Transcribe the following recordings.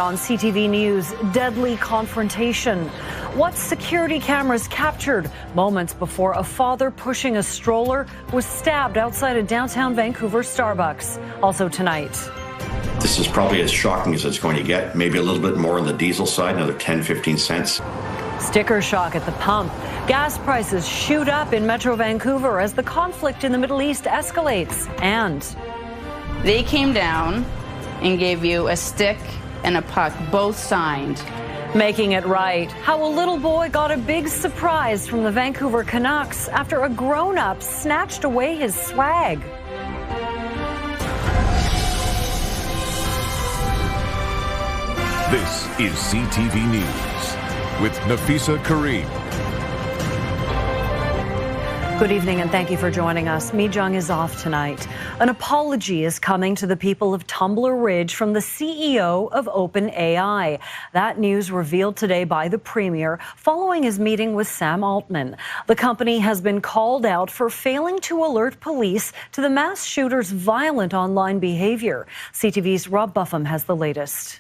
on CTV News, deadly confrontation. What security cameras captured moments before a father pushing a stroller was stabbed outside a downtown Vancouver Starbucks. Also tonight. This is probably as shocking as it's going to get. Maybe a little bit more on the diesel side, another 10, 15 cents. Sticker shock at the pump. Gas prices shoot up in Metro Vancouver as the conflict in the Middle East escalates. And they came down and gave you a stick and a puck, both signed. Making it right. How a little boy got a big surprise from the Vancouver Canucks after a grown-up snatched away his swag. This is CTV News with Nafisa Kareem. Good evening and thank you for joining us. Mi Jung is off tonight. An apology is coming to the people of Tumbler Ridge from the CEO of OpenAI. That news revealed today by the Premier following his meeting with Sam Altman. The company has been called out for failing to alert police to the mass shooter's violent online behavior. CTV's Rob Buffum has the latest.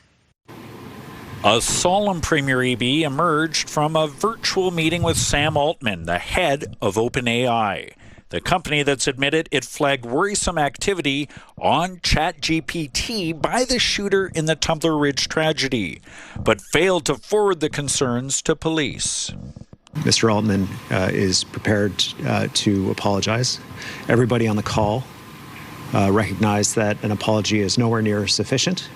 A solemn Premier EB emerged from a virtual meeting with Sam Altman, the head of OpenAI, the company that's admitted it flagged worrisome activity on ChatGPT by the shooter in the Tumbler Ridge tragedy, but failed to forward the concerns to police. Mr. Altman is prepared to apologize. Everybody on the call recognized that an apology is nowhere near sufficient,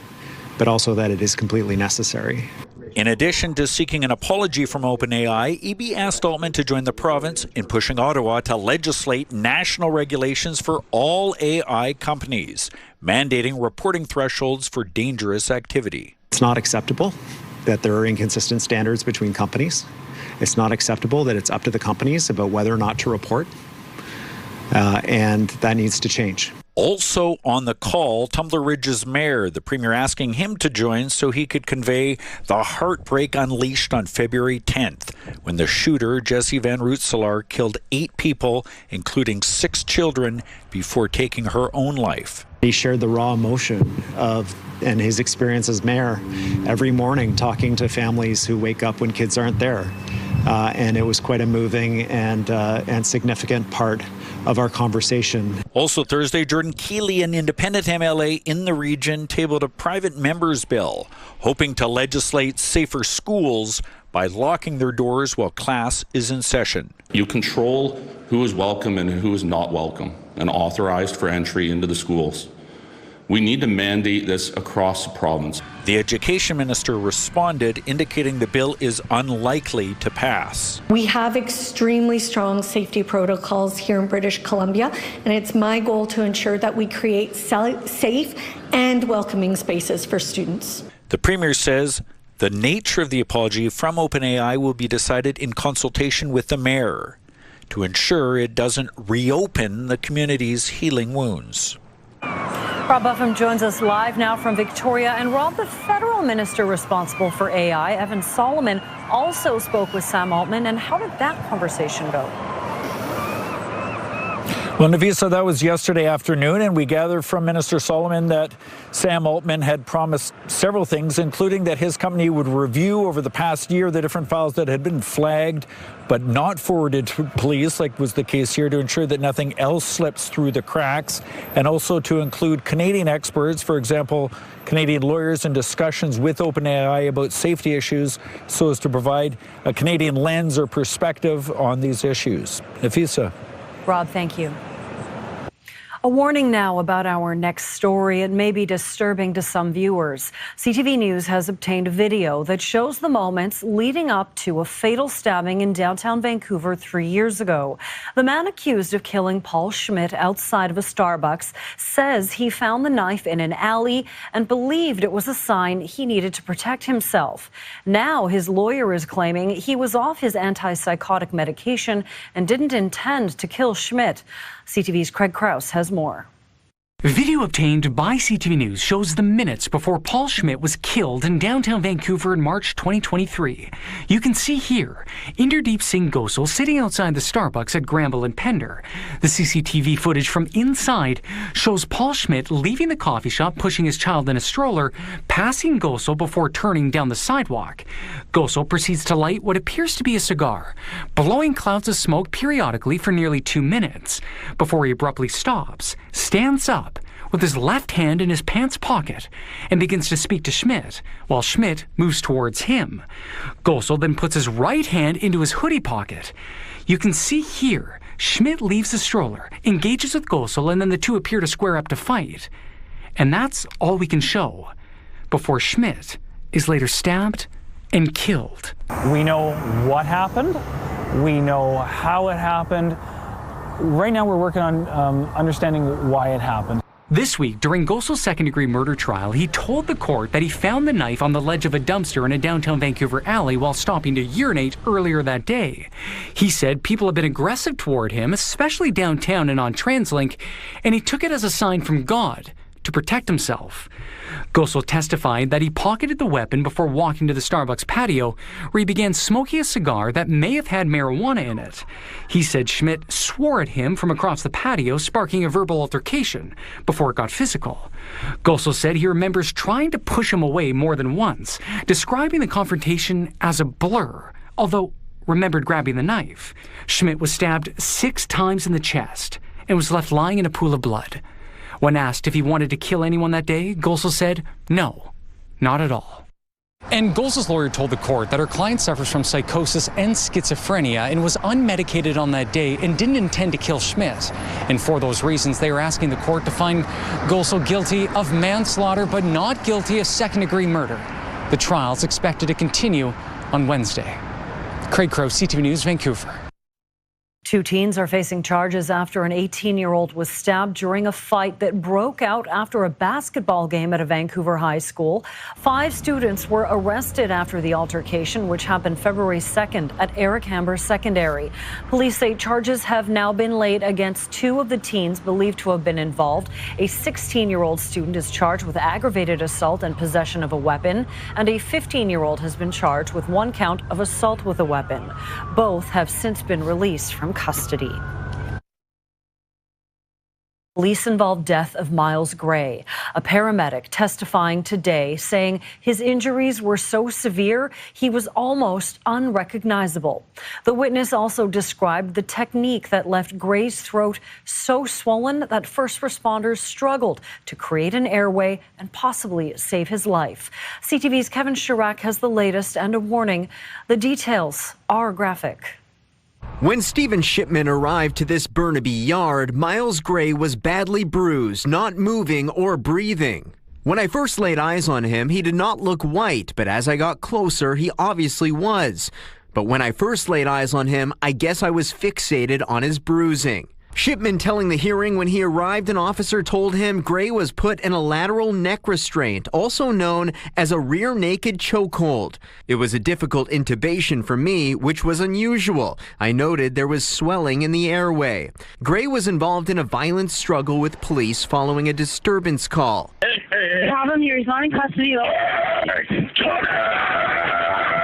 but also that it is completely necessary. In addition to seeking an apology from OpenAI, EB asked Altman to join the province in pushing Ottawa to legislate national regulations for all AI companies, mandating reporting thresholds for dangerous activity. It's not acceptable that there are inconsistent standards between companies. It's not acceptable that it's up to the companies about whether or not to report, and that needs to change. Also on the call, Tumbler Ridge's mayor, the Premier asking him to join so he could convey the heartbreak unleashed on February 10th, when the shooter, Jesse Van Rootselaar, killed 8 people, including 6 children, before taking her own life. He shared the raw emotion and his experience as mayor every morning talking to families who wake up when kids aren't there. And it was quite a moving and significant part of our conversation. Also Thursday, Jordan Keeley, an independent MLA in the region, tabled a private member's bill, hoping to legislate safer schools by locking their doors while class is in session. You control who is welcome and who is not welcome and authorized for entry into the schools. We need to mandate this across the province. The education minister responded, indicating the bill is unlikely to pass. We have extremely strong safety protocols here in British Columbia, and it's my goal to ensure that we create safe and welcoming spaces for students. The Premier says the nature of the apology from OpenAI will be decided in consultation with the mayor to ensure it doesn't reopen the community's healing wounds. Rob Buffum joins us live now from Victoria. And Rob, the federal minister responsible for AI, Evan Solomon, also spoke with Sam Altman. And how did that conversation go? Well, Nafisa, that was yesterday afternoon, and we gathered from Minister Solomon that Sam Altman had promised several things, including that his company would review over the past year the different files that had been flagged but not forwarded to police, like was the case here, to ensure that nothing else slips through the cracks, and also to include Canadian experts, for example, Canadian lawyers, in discussions with OpenAI about safety issues so as to provide a Canadian lens or perspective on these issues. Nafisa. Rob, thank you. A warning now about our next story. It may be disturbing to some viewers. CTV News has obtained video that shows the moments leading up to a fatal stabbing in downtown Vancouver 3 years ago. The man accused of killing Paul Schmidt outside of a Starbucks says he found the knife in an alley and believed it was a sign he needed to protect himself. Now his lawyer is claiming he was off his antipsychotic medication and didn't intend to kill Schmidt. CTV's Craig Krause has more. Video obtained by CTV News shows the minutes before Paul Schmidt was killed in downtown Vancouver in March 2023. You can see here Inderdeep Singh Gosal sitting outside the Starbucks at Granville and Pender. The CCTV footage from inside shows Paul Schmidt leaving the coffee shop, pushing his child in a stroller, passing Gosal before turning down the sidewalk. Gosal proceeds to light what appears to be a cigar, blowing clouds of smoke periodically for nearly 2 minutes, before he abruptly stops, stands up, with his left hand in his pants pocket and begins to speak to Schmidt, while Schmidt moves towards him. Gosal then puts his right hand into his hoodie pocket. You can see here, Schmidt leaves the stroller, engages with Gosal, and then the two appear to square up to fight. And that's all we can show, before Schmidt is later stabbed and killed. We know what happened. We know how it happened. Right now we're working on understanding why it happened. This week, during Gosal's second-degree murder trial, he told the court that he found the knife on the ledge of a dumpster in a downtown Vancouver alley while stopping to urinate earlier that day. He said people have been aggressive toward him, especially downtown and on TransLink, and he took it as a sign from God to protect himself. Gosal testified that he pocketed the weapon before walking to the Starbucks patio, where he began smoking a cigar that may have had marijuana in it. He said Schmidt swore at him from across the patio, sparking a verbal altercation before it got physical. Gosal said he remembers trying to push him away more than once, describing the confrontation as a blur, although remembered grabbing the knife. Schmidt was stabbed 6 times in the chest and was left lying in a pool of blood. When asked if he wanted to kill anyone that day, Gosal said, no, not at all. And Gosal's lawyer told the court that her client suffers from psychosis and schizophrenia and was unmedicated on that day and didn't intend to kill Schmidt. And for those reasons, they are asking the court to find Gosal guilty of manslaughter but not guilty of second-degree murder. The trial is expected to continue on Wednesday. Craig Crowe, CTV News, Vancouver. 2 teens are facing charges after an 18-year-old was stabbed during a fight that broke out after a basketball game at a Vancouver high school. 5 students were arrested after the altercation, which happened February 2nd at Eric Hamber Secondary. Police say charges have now been laid against 2 of the teens believed to have been involved. A 16-year-old student is charged with aggravated assault and possession of a weapon, and a 15-year-old has been charged with 1 count of assault with a weapon. Both have since been released from custody. Police-involved death of Myles Gray, a paramedic testifying today saying his injuries were so severe he was almost unrecognizable. The witness also described the technique that left Gray's throat so swollen that first responders struggled to create an airway and possibly save his life. CTV's Kevin Chirac has the latest and a warning. The details are graphic. When Stephen Shipman arrived to this Burnaby yard, Myles Gray was badly bruised, not moving or breathing. When I first laid eyes on him, he did not look white, but as I got closer, he obviously was. But when I first laid eyes on him, I guess I was fixated on his bruising. Shipman telling the hearing when he arrived, an officer told him Gray was put in a lateral neck restraint, also known as a rear naked chokehold. It was a difficult intubation for me, which was unusual. I noted there was swelling in the airway. Gray was involved in a violent struggle with police following a disturbance call. Have him here. He's not in custody.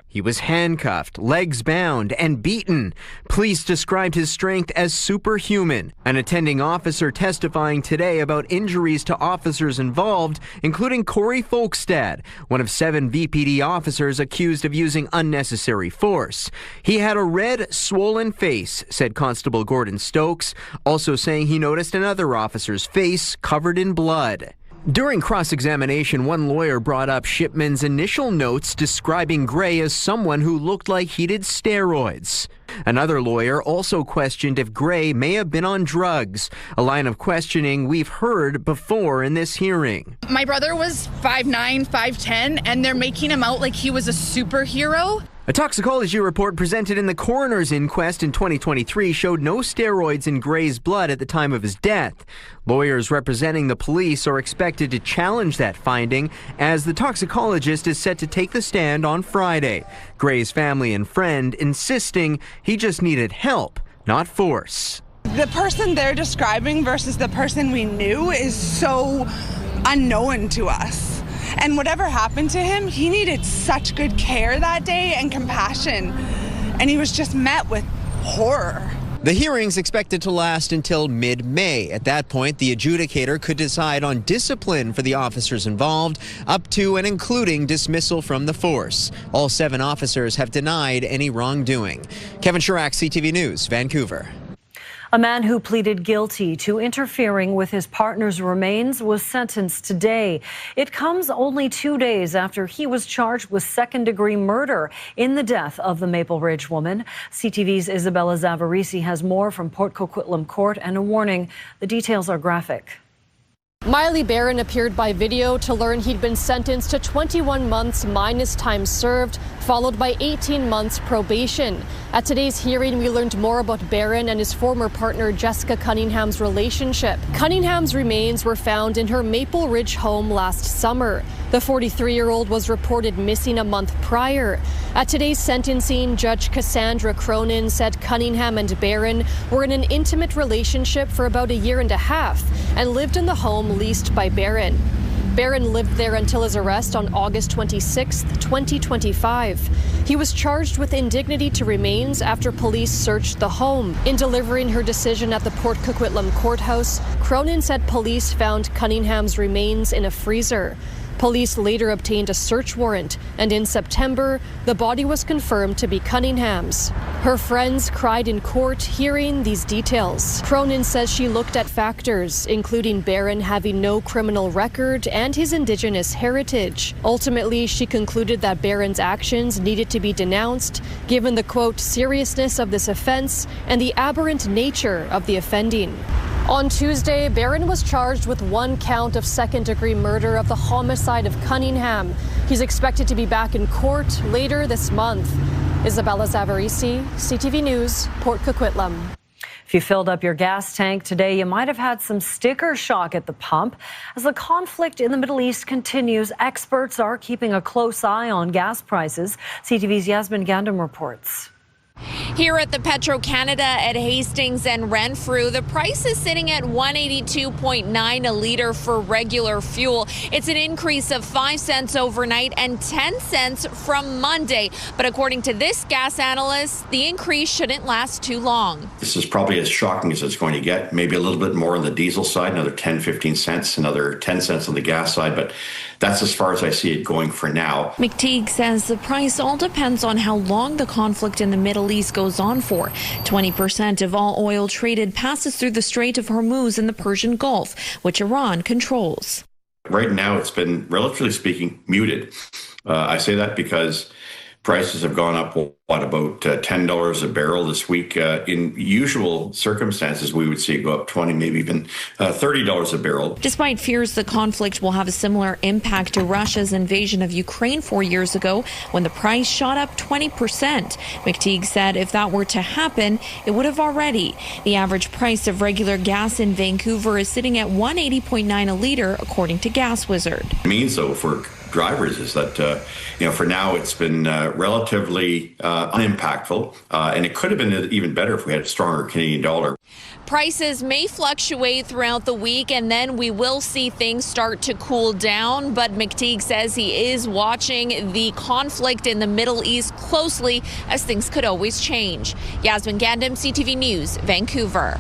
He was handcuffed, legs bound, and beaten. Police described his strength as superhuman. An attending officer testifying today about injuries to officers involved, including Corey Folkstad, one of 7 VPD officers accused of using unnecessary force. He had a red, swollen face, said Constable Gordon Stokes, also saying he noticed another officer's face covered in blood. During cross-examination, one lawyer brought up Shipman's initial notes describing Gray as someone who looked like he did steroids. Another lawyer also questioned if Gray may have been on drugs, a line of questioning we've heard before in this hearing. My brother was 5'9", 5'10", and they're making him out like he was a superhero. A toxicology report presented in the coroner's inquest in 2023 showed no steroids in Gray's blood at the time of his death. Lawyers representing the police are expected to challenge that finding as the toxicologist is set to take the stand on Friday. Gray's family and friend insisting he just needed help, not force. The person they're describing versus the person we knew is so unknown to us. And whatever happened to him, he needed such good care that day and compassion. And he was just met with horror. The hearing's expected to last until mid-May. At that point, the adjudicator could decide on discipline for the officers involved, up to and including dismissal from the force. All 7 officers have denied any wrongdoing. Kevin Chirac, CTV News, Vancouver. A man who pleaded guilty to interfering with his partner's remains was sentenced today. It comes only 2 days after he was charged with second-degree murder in the death of the Maple Ridge woman. CTV's Isabella Zavarisi has more from Port Coquitlam Court and a warning. The details are graphic. Miley Barron appeared by video to learn he'd been sentenced to 21 months minus time served, followed by 18 months probation. At today's hearing, we learned more about Barron and his former partner Jessica Cunningham's relationship. Cunningham's remains were found in her Maple Ridge home last summer. The 43-year-old was reported missing a month prior. At today's sentencing, Judge Cassandra Cronin said Cunningham and Barron were in an intimate relationship for about a year and a half and lived in the home leased by Barron. Barron lived there until his arrest on August 26, 2025. He was charged with indignity to remains after police searched the home. In delivering her decision at the Port Coquitlam courthouse, Cronin said police found Cunningham's remains in a freezer. Police later obtained a search warrant, and in September, the body was confirmed to be Cunningham's. Her friends cried in court hearing these details. Cronin says she looked at factors, including Barron having no criminal record and his Indigenous heritage. Ultimately, she concluded that Barron's actions needed to be denounced, given the, quote, seriousness of this offense and the aberrant nature of the offending. On Tuesday, Barron was charged with 1 count of second-degree murder of the homicide of Cunningham. He's expected to be back in court later this month. Isabella Zavarisi, CTV News, Port Coquitlam. If you filled up your gas tank today, you might have had some sticker shock at the pump. As the conflict in the Middle East continues, experts are keeping a close eye on gas prices. CTV's Yasmin Gandam reports. Here at the Petro-Canada at Hastings and Renfrew, the price is sitting at $182.9 a liter for regular fuel. It's an increase of 5 cents overnight and 10 cents from Monday. But according to this gas analyst, the increase shouldn't last too long. This is probably as shocking as it's going to get. Maybe a little bit more on the diesel side, another 10, 15 cents, another 10 cents on the gas side. But that's as far as I see it going for now. McTeague says the price all depends on how long the conflict in the Middle East goes on for. 20% of all oil traded passes through the Strait of Hormuz in the Persian Gulf, which Iran controls. Right now, it's been, relatively speaking, muted. I say that because prices have gone up, about $10 a barrel this week. In usual circumstances, we would see it go up 20, maybe even $30 a barrel. Despite fears the conflict will have a similar impact to Russia's invasion of Ukraine 4 years ago, when the price shot up 20%. McTeague said if that were to happen, it would have already. The average price of regular gas in Vancouver is sitting at $180.9 a liter, according to Gas Wizard. It means, though, for drivers is that, for now it's been relatively unimpactful, and it could have been even better if we had a stronger Canadian dollar. Prices may fluctuate throughout the week, and then we will see things start to cool down. But McTeague says he is watching the conflict in the Middle East closely, as things could always change. Yasmin Gandam, CTV News, Vancouver.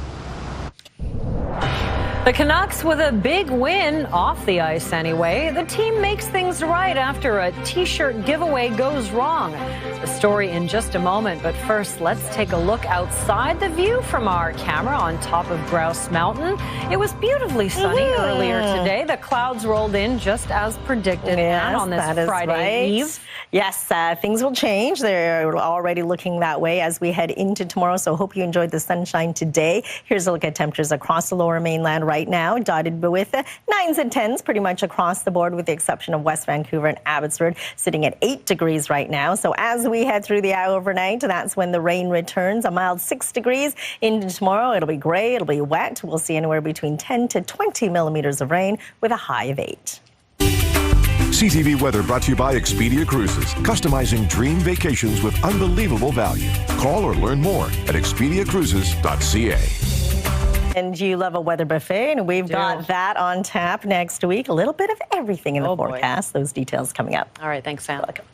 The Canucks with a big win off the ice anyway. The team makes things right after a T-shirt giveaway goes wrong. The story in just a moment, but first let's take a look outside the view from our camera on top of Grouse Mountain. It was beautifully sunny earlier today. The clouds rolled in just as predicted on this Friday Eve. Yes, things will change. They're already looking that way as we head into tomorrow, so hope you enjoyed the sunshine today. Here's a look at temperatures across the lower mainland right now, dotted with 9s and 10s pretty much across the board, with the exception of West Vancouver and Abbotsford, sitting at 8 degrees right now. So as we head through the hour overnight, that's when the rain returns. A mild 6 degrees into tomorrow. It'll be gray, it'll be wet. We'll see anywhere between 10 to 20 millimeters of rain with a high of 8. CTV weather brought to you by Expedia Cruises, customizing dream vacations with unbelievable value. Call or learn more at expediacruises.ca. And you love a weather buffet, and we've got that on tap next week. A little bit of everything in the forecast. Those details coming up. All right, thanks, Sam. Welcome.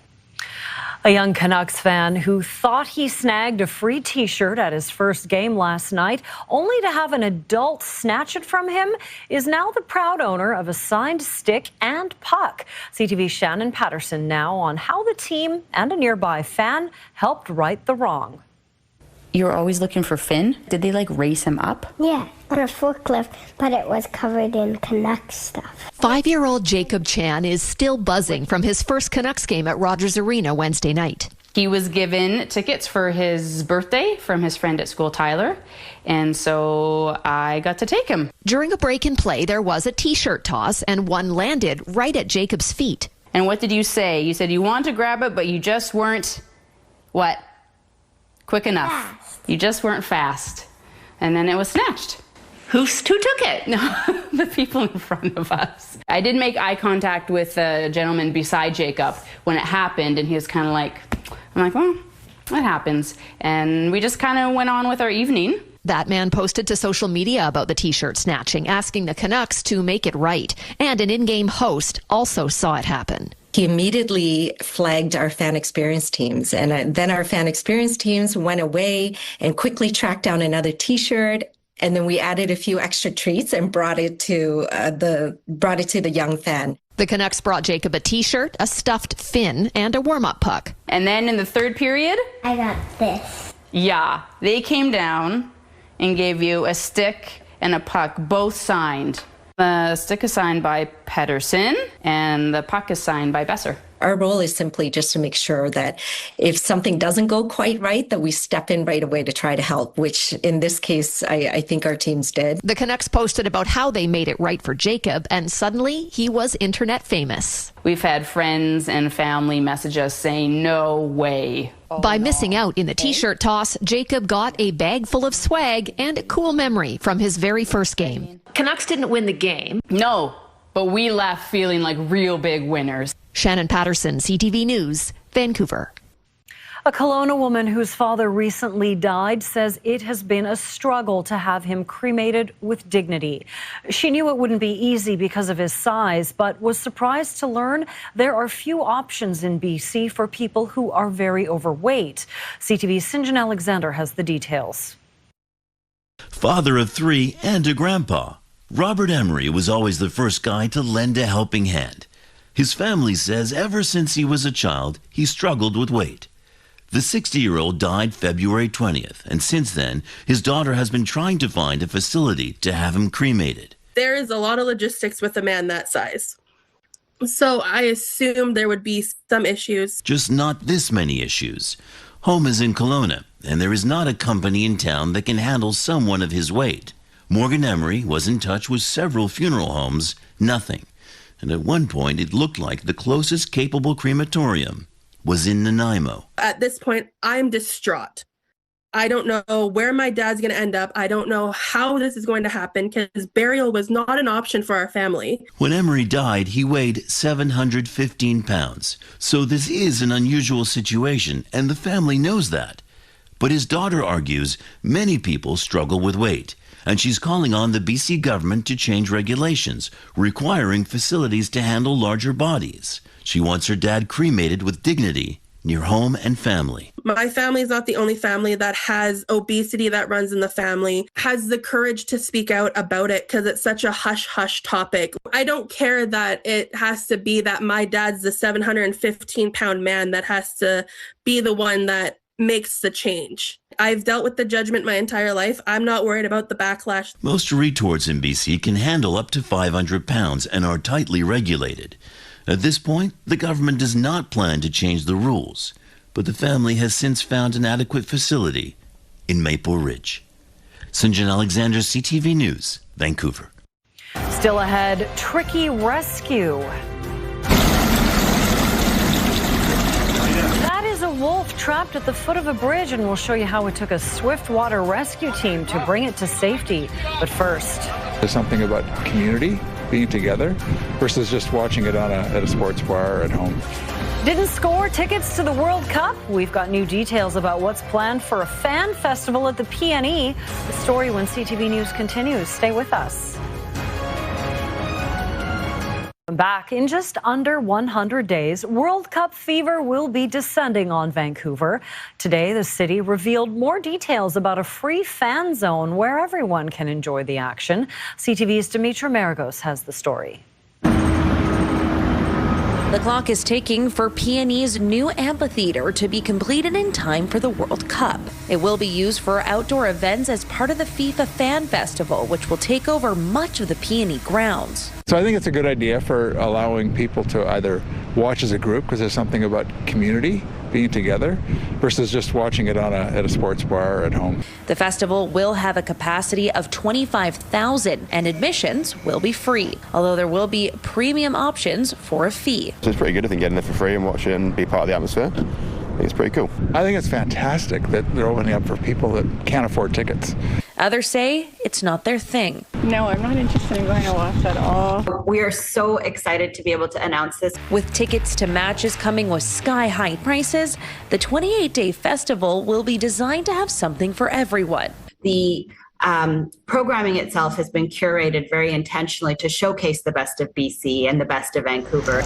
A young Canucks fan who thought he snagged a free T-shirt at his first game last night, only to have an adult snatch it from him, is now the proud owner of a signed stick and puck. CTV's Shannon Patterson now on how the team and a nearby fan helped right the wrong. You were always looking for Finn? Did they like race him up? Yeah, on a forklift, but it was covered in Canucks stuff. 5-year-old Jacob Chan is still buzzing from his first Canucks game at Rogers Arena Wednesday night. He was given tickets for his birthday from his friend at school, Tyler, and so I got to take him. During a break in play, there was a T-shirt toss, and one landed right at Jacob's feet. And what did you say? You said you wanted to grab it, but you just weren't, what? Quick enough. Fast. You just weren't fast. And then it was snatched. Who took it? No, the people in front of us. I did make eye contact with the gentleman beside Jacob when it happened, and he was kind of like, I'm like, well, that happens. And we just kind of went on with our evening. That man posted to social media about the T-shirt snatching, asking the Canucks to make it right. And an in-game host also saw it happen. He immediately flagged our fan experience teams, and then our fan experience teams went away and quickly tracked down another T-shirt. And then we added a few extra treats and brought it to the young fan. The Canucks brought Jacob a T-shirt, a stuffed Finn, and a warm-up puck. And then in the third period, I got this. Yeah, they came down and gave you a stick and a puck, both signed. The stick is signed by Pedersen, and the puck is signed by Besser. Our role is simply just to make sure that if something doesn't go quite right, that we step in right away to try to help, which in this case, I think our teams did. The Canucks posted about how they made it right for Jacob, and suddenly he was internet famous. We've had friends and family message us saying, no way. By missing out in the T-shirt toss, Jacob got a bag full of swag and a cool memory from his very first game. Canucks didn't win the game. No, but we left feeling like real big winners. Shannon Patterson, CTV News, Vancouver. A Kelowna woman whose father recently died says it has been a struggle to have him cremated with dignity. She knew it wouldn't be easy because of his size, but was surprised to learn there are few options in BC for people who are very overweight. CTV's St. John Alexander has the details. Father of 3 and a grandpa, Robert Emery was always the first guy to lend a helping hand. His family says ever since he was a child, he struggled with weight. The 60-year-old died February 20th, and since then, his daughter has been trying to find a facility to have him cremated. There is a lot of logistics with a man that size. So I assumed there would be some issues. Just not this many issues. Home is in Kelowna, and there is not a company in town that can handle someone of his weight. Morgan Emery was in touch with several funeral homes, nothing. And at one point, it looked like the closest capable crematorium was in Nanaimo. At this point, I'm distraught. I don't know where my dad's going to end up. I don't know how this is going to happen because burial was not an option for our family. When Emery died, he weighed 715 pounds. So this is an unusual situation, and the family knows that. But his daughter argues many people struggle with weight, and she's calling on the BC government to change regulations, requiring facilities to handle larger bodies. She wants her dad cremated with dignity near home and family. My family is not the only family that has obesity that runs in the family, has the courage to speak out about it because it's such a hush-hush topic. I don't care that it has to be that my dad's the 715-pound man that has to be the one that makes the change. I've dealt with the judgment my entire life. I'm not worried about the backlash. Most retorts in BC can handle up to 500 pounds and are tightly regulated. At this point, the government does not plan to change the rules, but the family has since found an adequate facility in Maple Ridge. St. John Alexander, CTV News, Vancouver. Still ahead, tricky rescue. That is a wolf trapped at the foot of a bridge, and we'll show you how it took a swift water rescue team to bring it to safety. But first, there's something about community being together versus just watching it at a sports bar or at home. Didn't score tickets to the World Cup? We've got new details about what's planned for a fan festival at the PNE. The story when CTV News continues. Stay with us. Back in just under 100 days, World Cup fever will be descending on Vancouver. Today, the city revealed more details about a free fan zone where everyone can enjoy the action. CTV's Dimitra Maragos has the story. The clock is ticking for PNE's new amphitheater to be completed in time for the World Cup. It will be used for outdoor events as part of the FIFA Fan Festival, which will take over much of the PNE grounds. So I think it's a good idea for allowing people to either watch as a group, because there's something about community being together, versus just watching it at a sports bar or at home. The festival will have a capacity of 25,000 and admissions will be free, although there will be premium options for a fee. So it's pretty good, I think, getting there for free and watching and be part of the atmosphere. I think it's pretty cool. I think it's fantastic that they're opening up for people that can't afford tickets. Others say it's not their thing. No, I'm not interested in going to watch at all. We are so excited to be able to announce this. With tickets to matches coming with sky-high prices, the 28-day festival will be designed to have something for everyone. The programming itself has been curated very intentionally to showcase the best of BC and the best of Vancouver.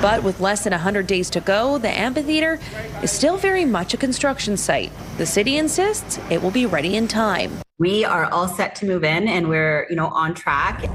But with less than 100 days to go, the amphitheater is still very much a construction site. The city insists it will be ready in time. We are all set to move in and we're, on track.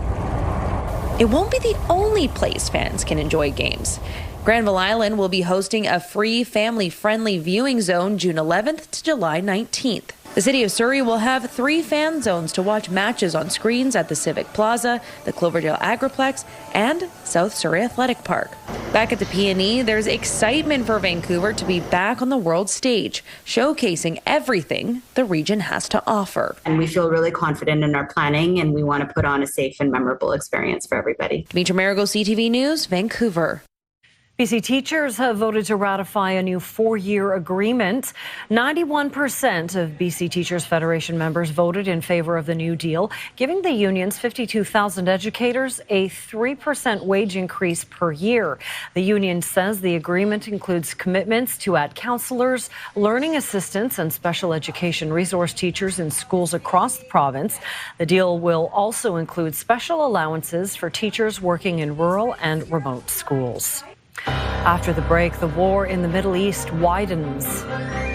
It won't be the only place fans can enjoy games. Granville Island will be hosting a free family-friendly viewing zone June 11th to July 19th. The city of Surrey will have 3 fan zones to watch matches on screens at the Civic Plaza, the Cloverdale Agriplex, and South Surrey Athletic Park. Back at the PNE, there's excitement for Vancouver to be back on the world stage, showcasing everything the region has to offer. And we feel really confident in our planning, and we want to put on a safe and memorable experience for everybody. Dimitra Maragos, CTV News, Vancouver. BC teachers have voted to ratify a new 4-year agreement. 91% of BC Teachers Federation members voted in favor of the new deal, giving the union's 52,000 educators a 3% wage increase per year. The union says the agreement includes commitments to add counselors, learning assistants, and special education resource teachers in schools across the province. The deal will also include special allowances for teachers working in rural and remote schools. After the break, the war in the Middle East widens.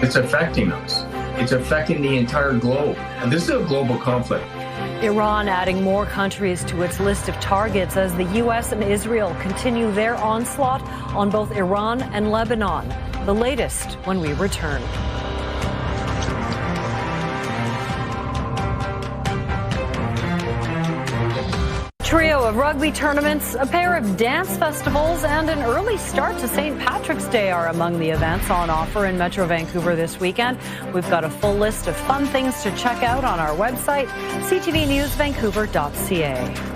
It's affecting us. It's affecting the entire globe. And this is a global conflict. Iran adding more countries to its list of targets as the U.S. and Israel continue their onslaught on both Iran and Lebanon. The latest when we return. Trio of rugby tournaments, a pair of dance festivals, and an early start to St. Patrick's Day are among the events on offer in Metro Vancouver this weekend. We've got a full list of fun things to check out on our website, ctvnewsvancouver.ca.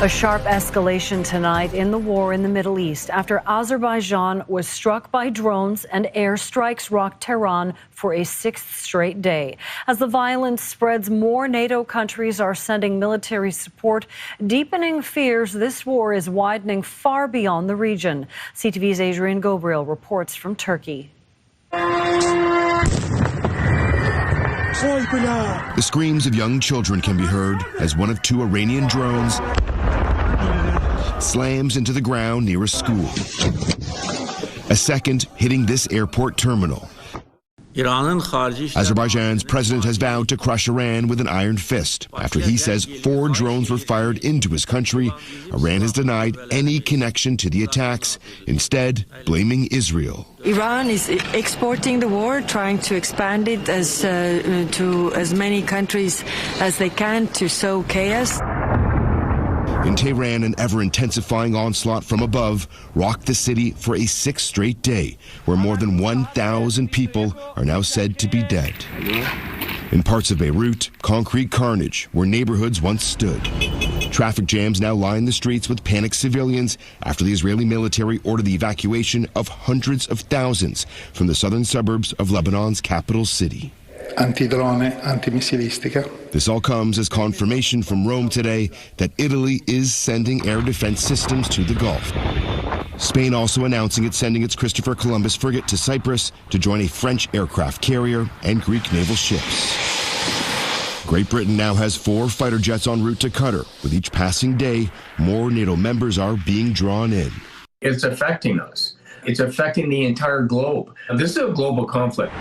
A sharp escalation tonight in the war in the Middle East after Azerbaijan was struck by drones and airstrikes rocked Tehran for a 6th straight day. As the violence spreads, more NATO countries are sending military support, deepening fears this war is widening far beyond the region. CTV's Adrian Gobriel reports from Turkey. The screams of young children can be heard as one of 2 Iranian drones slams into the ground near a school. A second hitting this airport terminal. Azerbaijan's president has vowed to crush Iran with an iron fist after he says 4 drones were fired into his country. Iran has denied any connection to the attacks, instead blaming Israel. Iran is exporting the war, trying to expand it to as many countries as they can to sow chaos. In Tehran, an ever-intensifying onslaught from above rocked the city for a 6th straight day, where more than 1,000 people are now said to be dead. In parts of Beirut, concrete carnage where neighborhoods once stood. Traffic jams now line the streets with panicked civilians after the Israeli military ordered the evacuation of hundreds of thousands from the southern suburbs of Lebanon's capital city. Antidrone, antimissilistica. This all comes as confirmation from Rome today that Italy is sending air defense systems to the Gulf. Spain also announcing it's sending its Christopher Columbus frigate to Cyprus to join a French aircraft carrier and Greek naval ships. Great Britain now has 4 fighter jets en route to Qatar. With each passing day, more NATO members are being drawn in. It's affecting us. It's affecting the entire globe. This is a global conflict.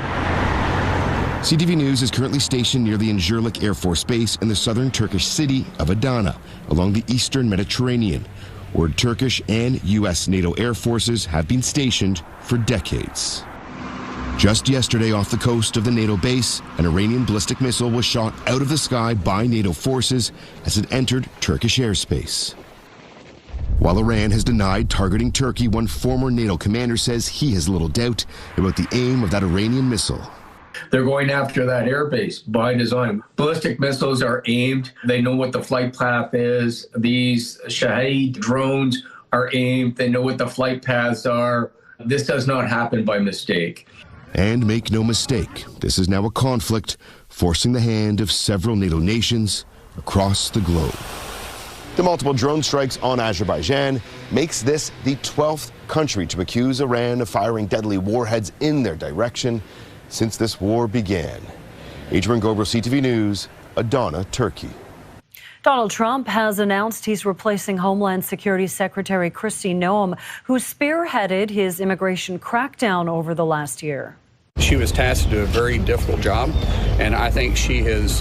CTV News is currently stationed near the Incirlik Air Force Base in the southern Turkish city of Adana, along the eastern Mediterranean, where Turkish and U.S. NATO air forces have been stationed for decades. Just yesterday, off the coast of the NATO base, an Iranian ballistic missile was shot out of the sky by NATO forces as it entered Turkish airspace. While Iran has denied targeting Turkey, one former NATO commander says he has little doubt about the aim of that Iranian missile. They're going after that airbase by design. Ballistic missiles are aimed. They know what the flight path is. These Shahed drones are aimed. They know what the flight paths are. This does not happen by mistake. And make no mistake, this is now a conflict forcing the hand of several NATO nations across the globe. The multiple drone strikes on Azerbaijan makes this the 12th country to accuse Iran of firing deadly warheads in their direction since this war began. Adrian Gobro, CTV News, Adana, Turkey. Donald Trump has announced he's replacing Homeland Security Secretary Kristi Noem, who spearheaded his immigration crackdown over the last year. She was tasked to do a very difficult job, and I think she has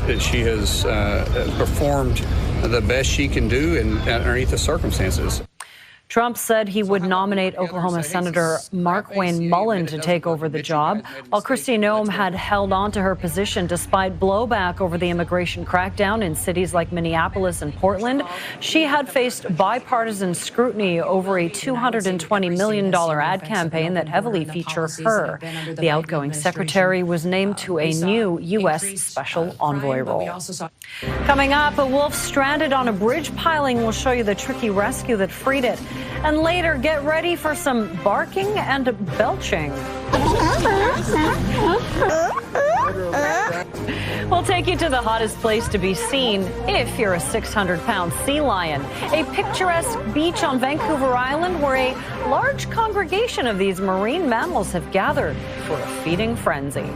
performed the best she can do underneath the circumstances. Trump said he would nominate Oklahoma Senator Markwayne Mullin to take over the job, while Kristi Noem had held on to her position despite blowback over the immigration crackdown in cities like Minneapolis and Portland. She had faced bipartisan scrutiny over a $220 million ad campaign that heavily featured her. The outgoing secretary was named to a new U.S. Special Envoy role. Coming up, a wolf stranded on a bridge piling will show you the tricky rescue that freed it. And later, get ready for some barking and belching. We'll take you to the hottest place to be seen if you're a 600-pound sea lion. A picturesque beach on Vancouver Island where a large congregation of these marine mammals have gathered for a feeding frenzy.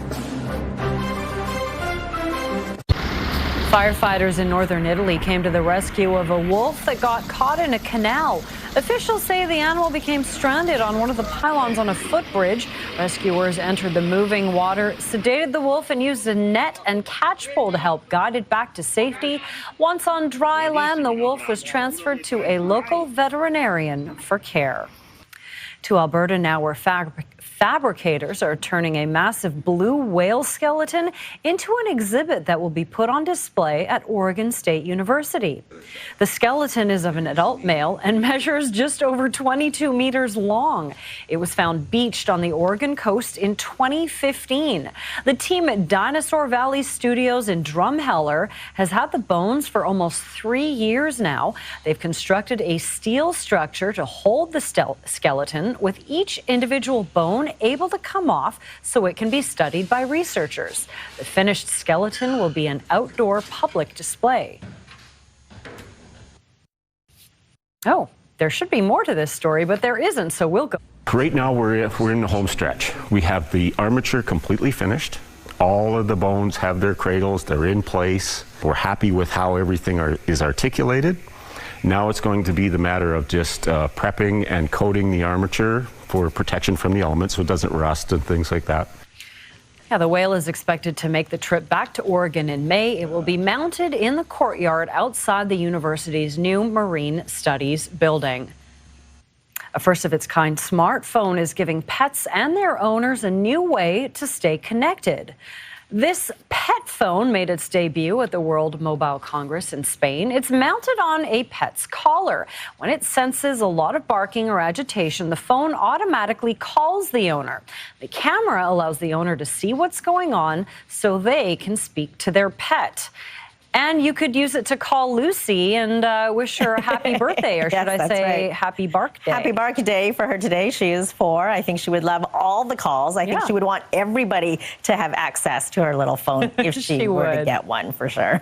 Firefighters in northern Italy came to the rescue of a wolf that got caught in a canal. Officials say the animal became stranded on one of the pylons on a footbridge. Rescuers entered the moving water, sedated the wolf, and used a net and catch pole to help guide it back to safety. Once on dry land, the wolf was transferred to a local veterinarian for care. To Alberta now, where fabricators are turning a massive blue whale skeleton into an exhibit that will be put on display at Oregon State University. The skeleton is of an adult male and measures just over 22 meters long. It was found beached on the Oregon coast in 2015. The team at Dinosaur Valley Studios in Drumheller has had the bones for almost 3 years now. They've constructed a steel structure to hold the skeleton, with each individual bone able to come off so it can be studied by researchers. The finished skeleton will be an outdoor public display. Oh, there should be more to this story, but there isn't, so we'll go. Right now we're in the home stretch. We have the armature completely finished. All of the bones have their cradles, they're in place. We're happy with how everything is articulated. Now it's going to be the matter of just prepping and coating the armature for protection from the elements so it doesn't rust and things like that. Yeah, the whale is expected to make the trip back to Oregon in May. It will be mounted in the courtyard outside the university's new Marine Studies building. A first-of-its-kind smartphone is giving pets and their owners a new way to stay connected. This pet phone made its debut at the World Mobile Congress in Spain. It's mounted on a pet's collar. When it senses a lot of barking or agitation, the phone automatically calls the owner. The camera allows the owner to see what's going on so they can speak to their pet. And you could use it to call Lucy and wish her a happy birthday, or should I say happy bark day? Happy bark day for her today. She is 4. I think she would love all the calls. I think she would want everybody to have access to her little phone if she were to get one, for sure.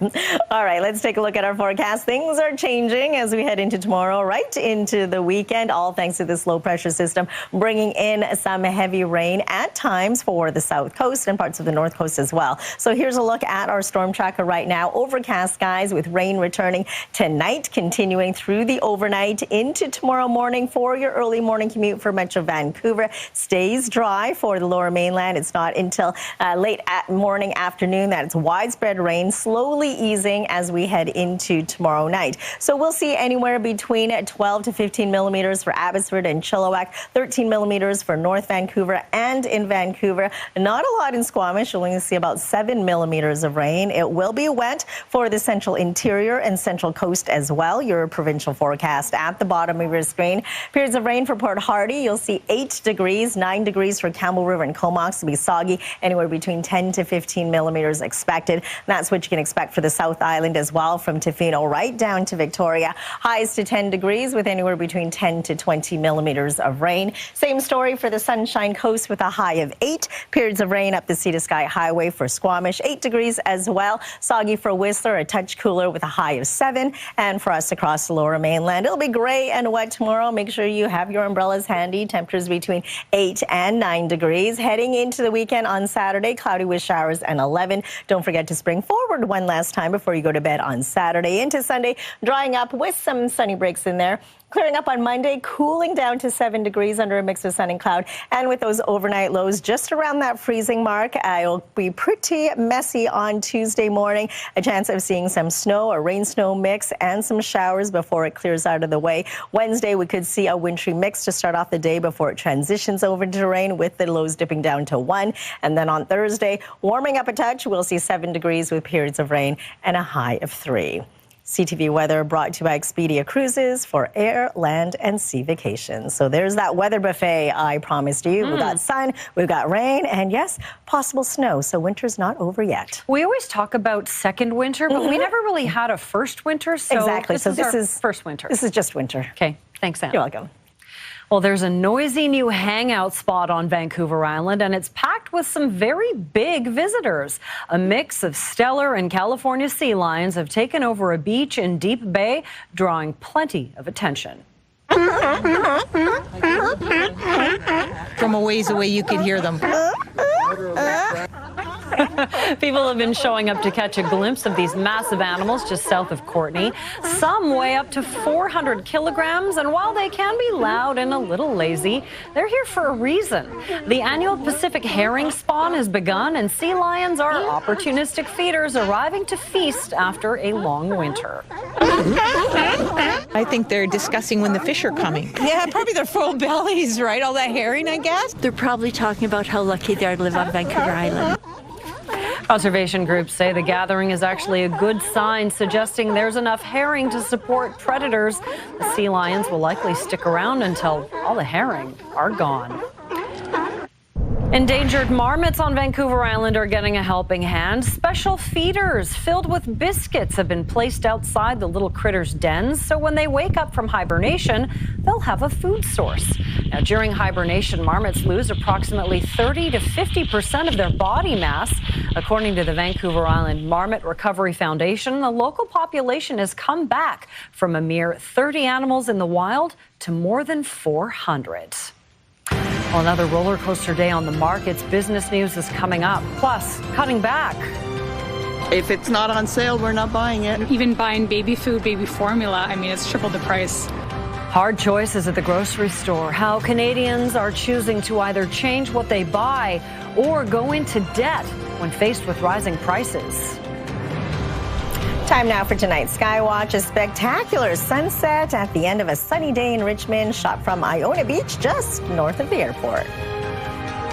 All right, let's take a look at our forecast. Things are changing as we head into tomorrow, right into the weekend, all thanks to this low pressure system bringing in some heavy rain at times for the south coast and parts of the north coast as well. So here's a look at our storm tracker right now. Overcast skies with rain returning tonight, continuing through the overnight into tomorrow morning for your early morning commute for Metro Vancouver. Stays dry for the lower mainland. It's not until late morning, afternoon that it's widespread rain, slowly easing as we head into tomorrow night. So we'll see anywhere between 12 to 15 millimeters for Abbotsford and Chilliwack, 13 millimeters for North Vancouver and in Vancouver. Not a lot in Squamish. You'll only see about 7 millimeters of rain. It will be wet for the central interior and central coast as well. Your provincial forecast at the bottom of your screen. Periods of rain for Port Hardy. You'll see 8 degrees, 9 degrees for Campbell River and Comox. Will be soggy, anywhere between 10 to 15 millimeters expected. And that's what you can expect for the South Island as well, from Tofino right down to Victoria. Highs to 10 degrees with anywhere between 10 to 20 millimeters of rain. Same story for the Sunshine Coast with a high of 8. Periods of rain up the Sea to Sky Highway for Squamish, 8 degrees as well. Soggy for Whistler, a touch cooler with a high of 7. And for us across the lower mainland, it'll be gray and wet tomorrow. Make sure you have your umbrellas handy. Temperatures between 8 and 9 degrees. Heading into the weekend on Saturday, cloudy with showers and 11. Don't forget to spring forward one last time before you go to bed on Saturday. Into Sunday, drying up with some sunny breaks in there. Clearing up on Monday, cooling down to 7 degrees under a mix of sun and cloud. And with those overnight lows just around that freezing mark, it'll be pretty messy on Tuesday morning. A chance of seeing some snow, a rain-snow mix, and some showers before it clears out of the way. Wednesday, we could see a wintry mix to start off the day before it transitions over to rain, with the lows dipping down to 1. And then on Thursday, warming up a touch, we'll see 7 degrees with periods of rain and a high of 3. CTV weather brought to you by Expedia Cruises for air, land, and sea vacations. So there's that weather buffet I promised you. We've got sun, we've got rain, and yes, possible snow. So winter's not over yet. We always talk about second winter, but we never really had a first winter. So exactly. This is first winter. This is just winter. Okay. Thanks, Anne. You're welcome. Well, there's a noisy new hangout spot on Vancouver Island, and it's packed with some very big visitors. A mix of Steller and California sea lions have taken over a beach in Deep Bay, drawing plenty of attention. From a ways away, you could hear them. People have been showing up to catch a glimpse of these massive animals just south of Courtney. Some weigh up to 400 kilograms, and while they can be loud and a little lazy, they're here for a reason. The annual Pacific herring spawn has begun, and sea lions are opportunistic feeders arriving to feast after a long winter. I think they're discussing when the fish are coming. Yeah, probably their full bellies, right? All that herring, I guess. They're probably talking about how lucky they are to live on Vancouver Island. Conservation groups say the gathering is actually a good sign, suggesting there's enough herring to support predators. The sea lions will likely stick around until all the herring are gone. Endangered marmots on Vancouver Island are getting a helping hand. Special feeders filled with biscuits have been placed outside the little critters' dens, so when they wake up from hibernation, they'll have a food source. Now, during hibernation, marmots lose approximately 30 to 50% of their body mass. According to the Vancouver Island Marmot Recovery Foundation, the local population has come back from a mere 30 animals in the wild to more than 400. Well, another roller coaster day on the markets. Business news is coming up. Plus, cutting back. If it's not on sale, we're not buying it. Even buying baby food, baby formula, I mean, it's tripled the price. Hard choices at the grocery store. How Canadians are choosing to either change what they buy or go into debt when faced with rising prices. Time now for tonight's Skywatch. A spectacular sunset at the end of a sunny day in Richmond, shot from Iona Beach, just north of the airport.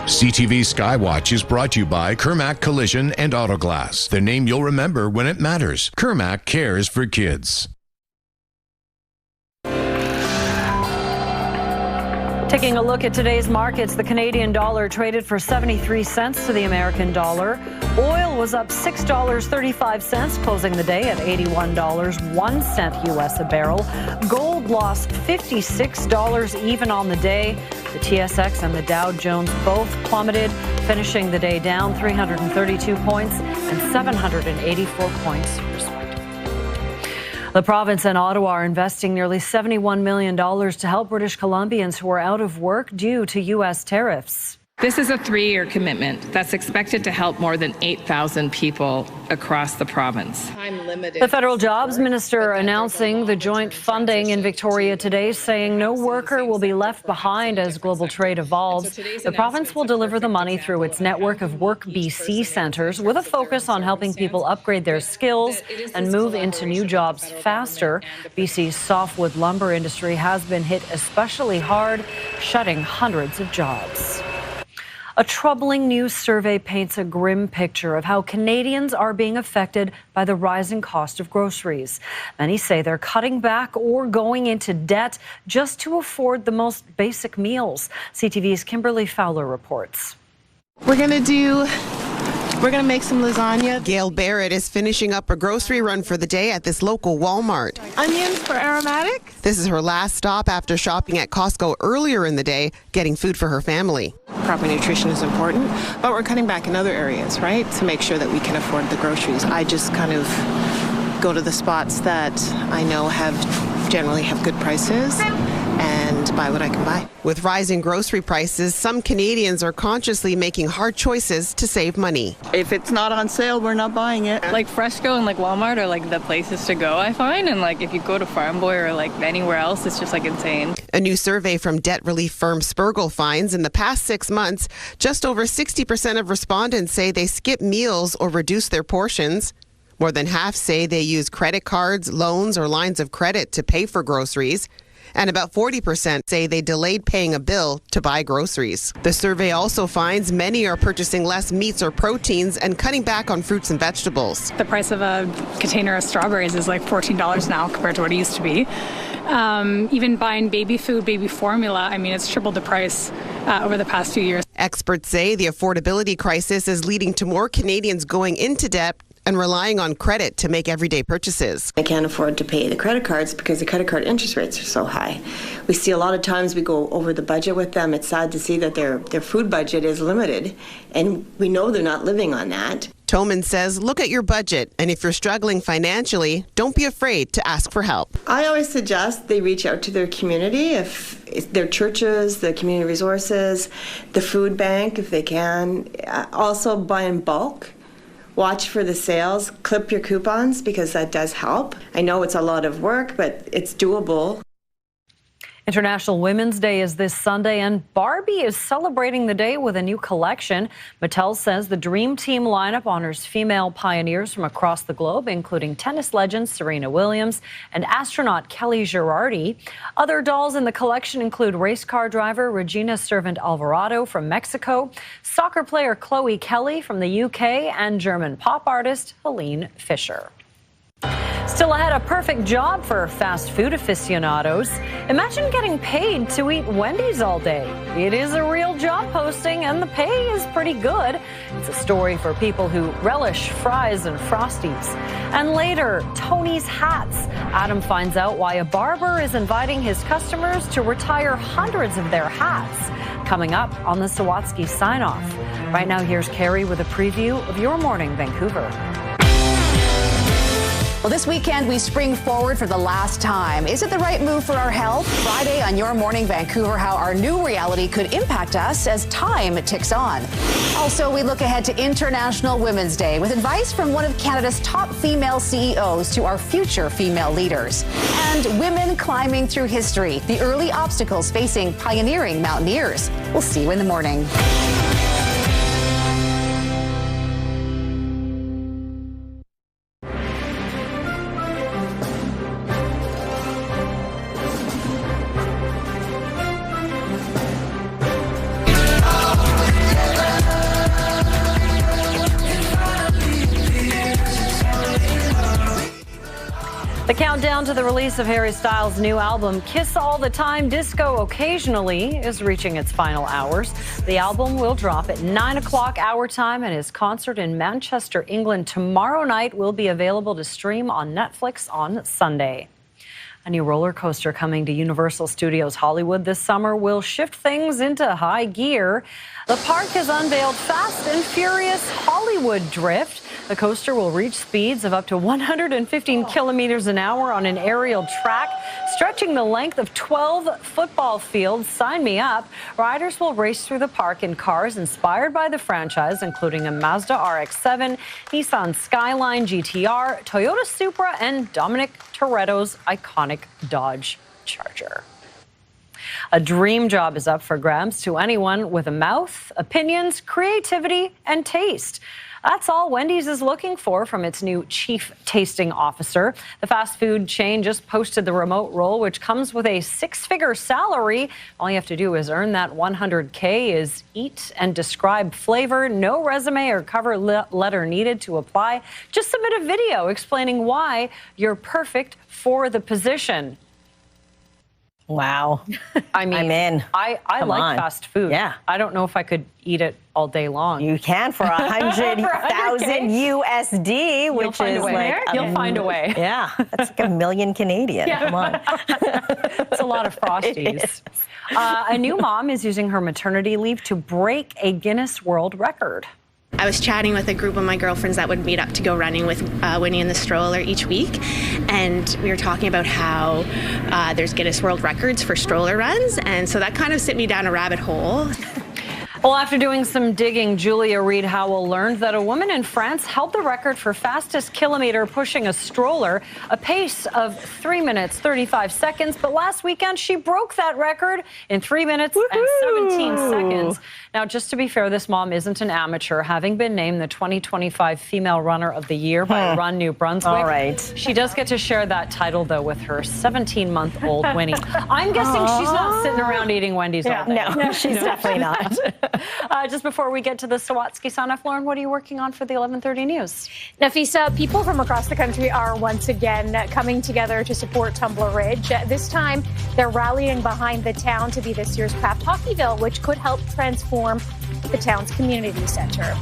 CTV Skywatch is brought to you by Kermac Collision and Autoglass, the name you'll remember when it matters. Kermac cares for kids. Taking a look at today's markets, the Canadian dollar traded for 73 cents to the American dollar. Oil was up $6.35, closing the day at $81.01 U.S. a barrel. Gold lost $56 even on the day. The TSX and the Dow Jones both plummeted, finishing the day down 332 points and 784 points, respectively. The province and Ottawa are investing nearly $71 million to help British Columbians who are out of work due to U.S. tariffs. This is a 3-year commitment that's expected to help more than 8,000 people across the province. The federal jobs minister announcing the joint funding in Victoria today, saying no worker will be left behind as global trade evolves. The province will deliver the money through its network of Work BC centres with a focus on helping people upgrade their skills and move into new jobs faster. BC's softwood lumber industry has been hit especially hard, shutting hundreds of jobs. A troubling new survey paints a grim picture of how Canadians are being affected by the rising cost of groceries. Many say they're cutting back or going into debt just to afford the most basic meals. CTV's Kimberly Fowler reports. We're going to make some lasagna. Gail Barrett is finishing up a grocery run for the day at this local Walmart. Onions for aromatic. This is her last stop after shopping at Costco earlier in the day, getting food for her family. Proper nutrition is important, but we're cutting back in other areas, right, to make sure that we can afford the groceries. I just kind of go to the spots that I know generally have good prices and buy what I can buy. With rising grocery prices, some Canadians are consciously making hard choices to save money. If it's not on sale, we're not buying it. Like Fresco and like Walmart are like the places to go, I find. And like if you go to Farm Boy or like anywhere else, it's just like insane. A new survey from debt relief firm Spergel finds in the past 6 months, just over 60% of respondents say they skip meals or reduce their portions. More than half say they use credit cards, loans, or lines of credit to pay for groceries. And about 40% say they delayed paying a bill to buy groceries. The survey also finds many are purchasing less meats or proteins and cutting back on fruits and vegetables. The price of a container of strawberries is like $14 now compared to what it used to be. Even buying baby food, baby formula, I mean, it's tripled the price over the past few years. Experts say the affordability crisis is leading to more Canadians going into debt and relying on credit to make everyday purchases. I can't afford to pay the credit cards because the credit card interest rates are so high. We see a lot of times we go over the budget with them. It's sad to see that their food budget is limited, and we know they're not living on that. Toman says, look at your budget, and if you're struggling financially, don't be afraid to ask for help. I always suggest they reach out to their community, if their churches, the community resources, the food bank, if they can. Also buy in bulk. Watch for the sales, clip your coupons because that does help. I know it's a lot of work, but it's doable. International Women's Day is this Sunday, and Barbie is celebrating the day with a new collection. Mattel says the Dream Team lineup honors female pioneers from across the globe, including tennis legend Serena Williams and astronaut Kelly Girardi. Other dolls in the collection include race car driver Regina Servant Alvarado from Mexico, soccer player Chloe Kelly from the UK, and German pop artist Helene Fischer. Still ahead, a perfect job for fast food aficionados. Imagine getting paid to eat Wendy's all day. It is a real job posting, and the pay is pretty good. It's a story for people who relish fries and Frosties. And later, Tony's hats. Adam finds out why a barber is inviting his customers to retire hundreds of their hats. Coming up on the Sawatsky sign-off. Right now, here's Carrie with a preview of Your Morning Vancouver. Well, this weekend, we spring forward for the last time. Is it the right move for our health? Friday on Your Morning Vancouver, how our new reality could impact us as time ticks on. Also, we look ahead to International Women's Day with advice from one of Canada's top female CEOs to our future female leaders. And women climbing through history, the early obstacles facing pioneering mountaineers. We'll see you in the morning. The countdown to the release of Harry Styles' new album, Kiss All the Time, Disco Occasionally, is reaching its final hours. The album will drop at 9 o'clock our time, and his concert in Manchester, England tomorrow night will be available to stream on Netflix on Sunday. A new roller coaster coming to Universal Studios Hollywood this summer will shift things into high gear. The park has unveiled Fast and Furious Hollywood Drift. The coaster will reach speeds of up to 115 kilometers an hour on an aerial track, stretching the length of 12 football fields. Sign me up. Riders will race through the park in cars inspired by the franchise, including a Mazda RX-7, Nissan Skyline GTR, Toyota Supra, and Dominic Toretto's iconic Dodge Charger. A dream job is up for grabs to anyone with a mouth, opinions, creativity, and taste. That's all Wendy's is looking for from its new chief tasting officer. The fast food chain just posted the remote role, which comes with a six-figure salary. All you have to do is earn that $100K, is eat and describe flavor. No resume or cover letter needed to apply. Just submit a video explaining why you're perfect for the position. Wow. I mean, I'm in. I like fast food. Yeah. I don't know if I could eat it all day long. You can for 100,000 USD, which is like you'll find a way. Yeah, that's like $1 million Canadian. Yeah. Come on. It's a lot of Frosties. A new mom is using her maternity leave to break a Guinness World Record. I was chatting with a group of my girlfriends that would meet up to go running with Winnie in the stroller each week, and we were talking about how there's Guinness World Records for stroller runs, and so that kind of sent me down a rabbit hole. Well, after doing some digging, Julia Reed-Howell learned that a woman in France held the record for fastest kilometer pushing a stroller, a pace of 3 minutes, 35 seconds. But last weekend, she broke that record in 3 minutes and 17 seconds. Now, just to be fair, this mom isn't an amateur, having been named the 2025 Female Runner of the Year by Run New Brunswick. All right. She does get to share that title, though, with her 17-month-old Winnie. I'm guessing she's not sitting around eating Wendy's all day. No, she's definitely not. Just before we get to the Sawatsky sign-off, Lauren, what are you working on for the 11:30 news? Nafisa, people from across the country are once again coming together to support Tumbler Ridge. This time, they're rallying behind the town to be this year's Craft Hockeyville, which could help transform the town's community center.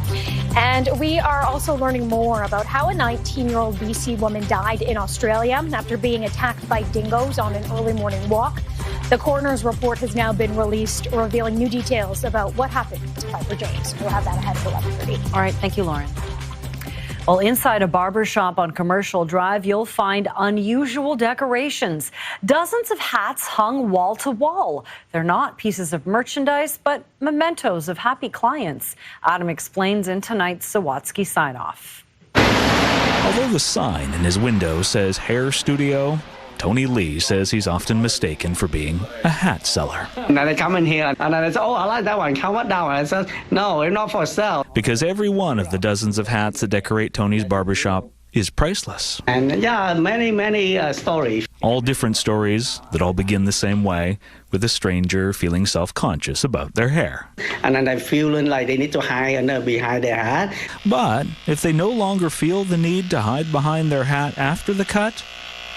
And we are also learning more about how a 19-year-old BC woman died in Australia after being attacked by dingoes on an early morning walk. The coroner's report has now been released, revealing new details about what happened to Piper James. We'll have that ahead of 11:30. All right, thank you, Lauren. Well, inside a barber shop on Commercial Drive, you'll find unusual decorations. Dozens of hats hung wall to wall. They're not pieces of merchandise, but mementos of happy clients. Adam explains in tonight's Sawatsky sign-off. Although the sign in his window says hair studio, Tony Lee says he's often mistaken for being a hat seller. And they come in here and they say, oh, I like that one, come on down. And I said, no, it's not for sale. Because every one of the dozens of hats that decorate Tony's barbershop is priceless. And yeah, many stories. All different stories that all begin the same way, with a stranger feeling self-conscious about their hair. And then they feeling like they need to hide behind their hat. But if they no longer feel the need to hide behind their hat after the cut,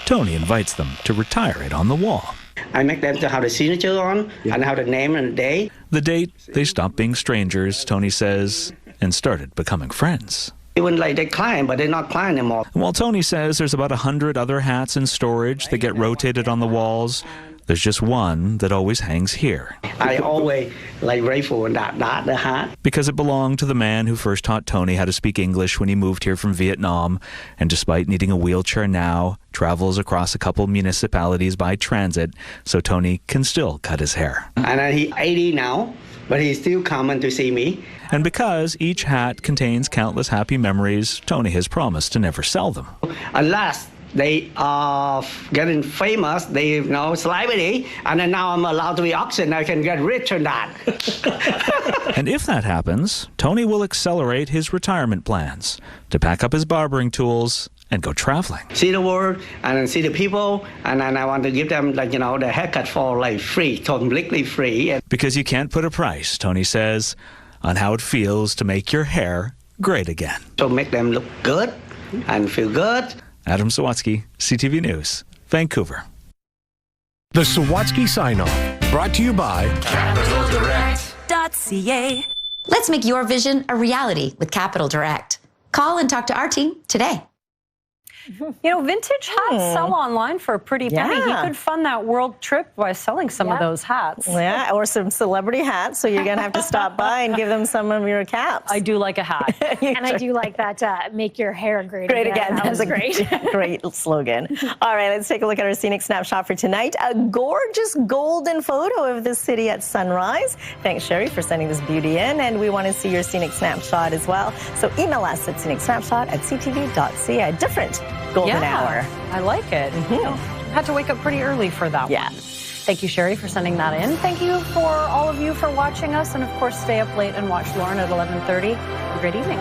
Tony invites them to retire it on the wall. I make them to have the signature on and have the name and the date. The date, they stopped being strangers, Tony says, and started becoming friends. Even like they climb, but they're not climbing anymore. While Tony says there's about 100 other hats in storage that get rotated on the walls, there's just one that always hangs here. I always grateful in that the hat. Because it belonged to the man who first taught Tony how to speak English when he moved here from Vietnam, and despite needing a wheelchair now, travels across a couple municipalities by transit, so Tony can still cut his hair. And he's 80 now, but he's still coming to see me. And because each hat contains countless happy memories, Tony has promised to never sell them. Unless they are getting famous, they celebrity, and then now I'm allowed to be auctioned, I can get rich on that. And if that happens, Tony will accelerate his retirement plans to pack up his barbering tools and go traveling. See the world and then see the people, and then I want to give them the haircut for free, completely free. Because you can't put a price, Tony says, on how it feels to make your hair great again. To make them look good and feel good. Adam Sawatsky, CTV News, Vancouver. The Sawatsky Sign-Off, brought to you by CapitalDirect.ca. Let's make your vision a reality with Capital Direct. Call and talk to our team today. You know, vintage hats sell online for a pretty penny. He could fund that world trip by selling some of those hats. Yeah, or some celebrity hats. So you're going to have to stop by and give them some of your caps. I do like a hat. And I do like that, make your hair great again. That was great. Great slogan. All right, let's take a look at our scenic snapshot for tonight. A gorgeous golden photo of the city at sunrise. Thanks, Sherry, for sending this beauty in. And we want to see your scenic snapshot as well. So email us at scenicsnapshot@ctv.ca. A different golden hour. I like it. Had to wake up pretty early for that one. Thank you, Sherry, for sending that in. Thank you for all of you for watching us. And, of course, stay up late and watch Lauren at 11:30. Have a great evening.